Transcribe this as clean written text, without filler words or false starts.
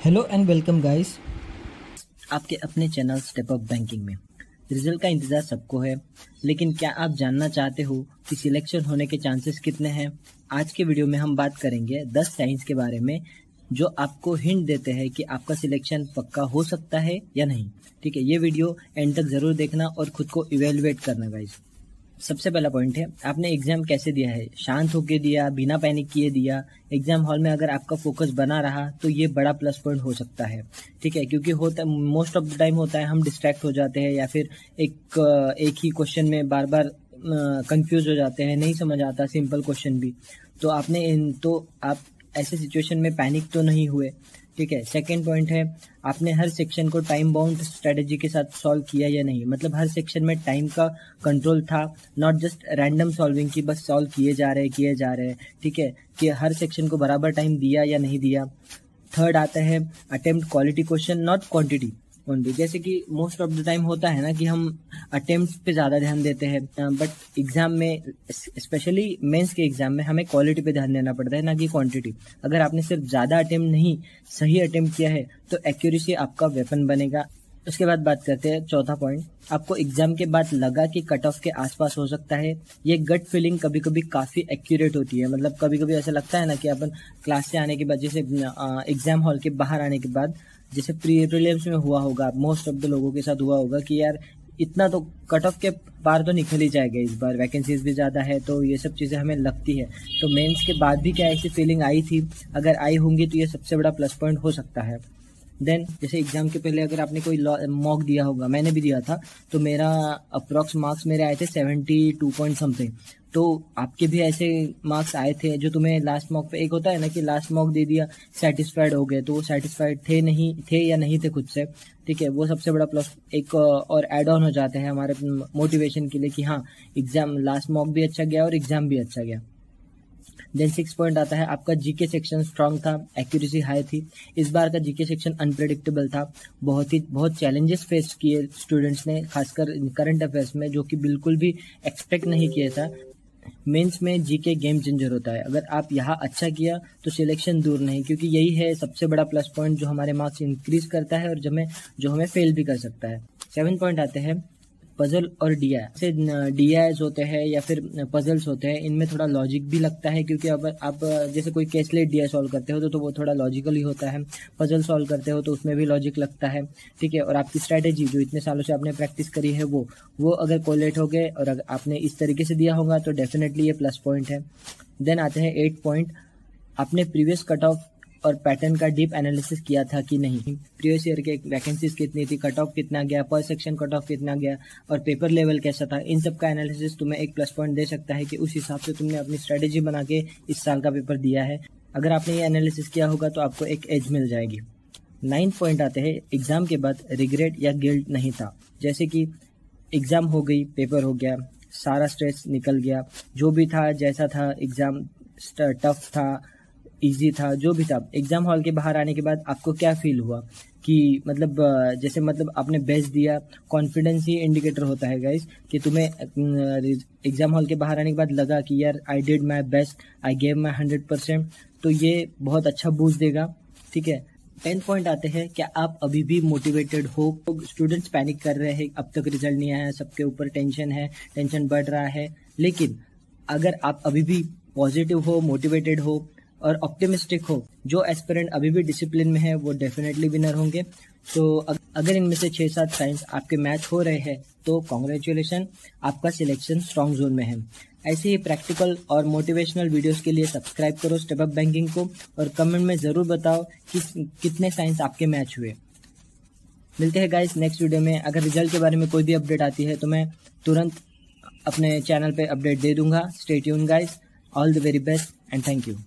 Hello and welcome guys आपके अपने channel step up banking में। रिजल्ट का इंतज़ार सबको है, लेकिन क्या आप जानना चाहते हो कि सिलेक्शन होने के चांसेस कितने हैं? आज के वीडियो में हम बात करेंगे 10 साइंस के बारे में जो आपको हिंट देते हैं कि आपका सिलेक्शन पक्का हो सकता है या नहीं। ठीक है, ये वीडियो एंड तक ज़रूर देखना और खुद को इवेलुएट करना गाइस। सबसे पहला पॉइंट है, आपने एग्जाम कैसे दिया है? शांत होकर दिया, बिना पैनिक किए दिया? एग्जाम हॉल में अगर आपका फोकस बना रहा तो ये बड़ा प्लस पॉइंट हो सकता है। ठीक है, क्योंकि होता मोस्ट ऑफ द टाइम होता है हम डिस्ट्रैक्ट हो जाते हैं या फिर एक ही क्वेश्चन में बार बार कंफ्यूज हो जाते हैं, नहीं समझ आता सिंपल क्वेश्चन भी। तो आप ऐसे सिचुएशन में पैनिक तो नहीं हुए। ठीक है, सेकंड पॉइंट है, आपने हर सेक्शन को टाइम बाउंड स्ट्रेटेजी के साथ सॉल्व किया या नहीं? मतलब हर सेक्शन में टाइम का कंट्रोल था, नॉट जस्ट रैंडम सॉल्विंग की बस सॉल्व किए जा रहे। ठीक है, कि हर सेक्शन को बराबर टाइम दिया या नहीं दिया। थर्ड आता है attempt quality question not quantity only. जैसे कि मोस्ट ऑफ द टाइम होता है ना कि हम अटेम्प्ट पे ज़्यादा ध्यान देते हैं, बट एग्जाम में स्पेशली मेंस के एग्जाम में हमें क्वालिटी पे ध्यान देना पड़ता है, ना कि क्वांटिटी। अगर आपने सिर्फ ज़्यादा अटेम्प्ट नहीं सही अटेम्प्ट किया है तो एक्यूरेसी आपका वेपन बनेगा। उसके बाद बात करते हैं चौथा पॉइंट, आपको एग्जाम के बाद लगा कि कट ऑफ के आसपास हो सकता है। ये गट फीलिंग कभी कभी काफ़ी एक्यूरेट होती है। मतलब कभी कभी ऐसा लगता है ना कि अपन क्लास से आने के बाद, जैसे एग्जाम हॉल के बाहर आने के बाद, जैसे प्रीलिम्स में हुआ होगा, मोस्ट ऑफ द लोगों के साथ हुआ होगा कि यार इतना तो कट ऑफ के पार तो निकल ही जाएगा इस बार, वैकेंसीज भी ज़्यादा है, तो ये सब चीज़ें हमें लगती है। तो मेंस के बाद भी क्या ऐसी फीलिंग आई थी? अगर आई होंगी तो ये सबसे बड़ा प्लस पॉइंट हो सकता है। देन जैसे एग्जाम के पहले अगर आपने कोई मॉक दिया होगा, मैंने भी दिया था, तो मेरा अप्रॉक्स मार्क्स मेरे आए थे 72 पॉइंट समथिंग। तो आपके भी ऐसे मार्क्स आए थे जो तुम्हें लास्ट मॉक पे, एक होता है ना कि लास्ट मॉक दे दिया, सेटिस्फाइड हो गए, तो वो सेटिस्फाइड थे या नहीं थे खुद से। ठीक है, वो सबसे बड़ा प्लस एक और एड ऑन हो जाते हैं हमारे मोटिवेशन के लिए कि हाँ एग्जाम लास्ट मॉक भी अच्छा गया और एग्जाम भी अच्छा गया। देन 6 पॉइंट आता है, आपका जीके सेक्शन स्ट्रांग था, एक्यूरेसी हाई थी। इस बार का जीके सेक्शन अनप्रेडिक्टेबल था, बहुत चैलेंजेस फेस किए स्टूडेंट्स ने, खासकर करंट अफेयर्स में, जो कि बिल्कुल भी एक्सपेक्ट नहीं किया था। मेंस में जीके गेम चेंजर होता है। अगर आप यहाँ अच्छा किया तो सिलेक्शन दूर नहीं, क्योंकि यही है सबसे बड़ा प्लस पॉइंट जो हमारे मार्क्स इंक्रीज करता है और जो हमें फेल भी कर सकता है। 7 पॉइंट आते हैं, पजल और डीआई से डीआईज होते हैं या फिर पजल्स होते हैं, इनमें थोड़ा लॉजिक भी लगता है, क्योंकि अब आप जैसे कोई केसलेट डीआई सॉल्व करते हो तो वो थोड़ा लॉजिकल ही होता है। पजल सॉल्व करते हो तो उसमें भी लॉजिक लगता है। ठीक है, और आपकी स्ट्रैटेजी जो इतने सालों से आपने प्रैक्टिस करी है वो अगर कोलेट हो गए और अगर आपने इस तरीके से दिया होगा तो डेफिनेटली ये प्लस पॉइंट है। देन आते हैं 8 पॉइंट, आपने प्रीवियस कट ऑफ और पैटर्न का डीप एनालिसिस किया था कि नहीं? प्रीवियस ईयर के वैकेंसीज कितनी थी, कट ऑफ कितना गया, पर सेक्शन कट ऑफ कितना गया और पेपर लेवल कैसा था, इन सब का एनालिसिस तुम्हें एक प्लस पॉइंट दे सकता है कि उस हिसाब से तुमने अपनी स्ट्रेटेजी बना के इस साल का पेपर दिया है। अगर आपने ये एनालिसिस किया होगा तो आपको एक एज मिल जाएगी। 9 पॉइंट आते हैं, एग्जाम के बाद रिग्रेट या गिल्ट नहीं था। जैसे कि एग्जाम हो गई, पेपर हो गया, सारा स्ट्रेस निकल गया, जो भी था जैसा था, एग्जाम टफ था, इजी था, जो भी था, एग्जाम हॉल के बाहर आने के बाद आपको क्या फील हुआ कि मतलब आपने बेस्ट दिया। कॉन्फिडेंस ही इंडिकेटर होता है गाइस, कि तुम्हें एग्जाम हॉल के बाहर आने के बाद लगा कि यार I did my best, I gave my 100%, तो ये बहुत अच्छा बूस्ट देगा। ठीक है, 10 पॉइंट आते हैं, क्या आप अभी भी मोटिवेटेड हो? स्टूडेंट्स पैनिक कर रहे हैं, अब तक रिजल्ट नहीं आया, सबके ऊपर टेंशन है, टेंशन बढ़ रहा है, लेकिन अगर आप अभी भी पॉजिटिव हो, मोटिवेटेड हो और ऑप्टिमिस्टिक हो, जो एस्पिरेंट अभी भी डिसिप्लिन में है वो डेफिनेटली विनर होंगे। तो अगर इनमें से 6-7 साइंस आपके मैच हो रहे हैं तो कॉन्ग्रेचुलेशन, आपका सिलेक्शन स्ट्रॉन्ग जोन में है। ऐसे ही प्रैक्टिकल और मोटिवेशनल वीडियोस के लिए सब्सक्राइब करो स्टेप अप बैंकिंग को और कमेंट में ज़रूर बताओ कि कितने साइंस आपके मैच हुए। मिलते हैं गाइस नेक्स्ट वीडियो में। अगर रिजल्ट के बारे में कोई भी अपडेट आती है तो मैं तुरंत अपने चैनल पे अपडेट दे दूंगा। Stay tune guys, all the very best and thank you.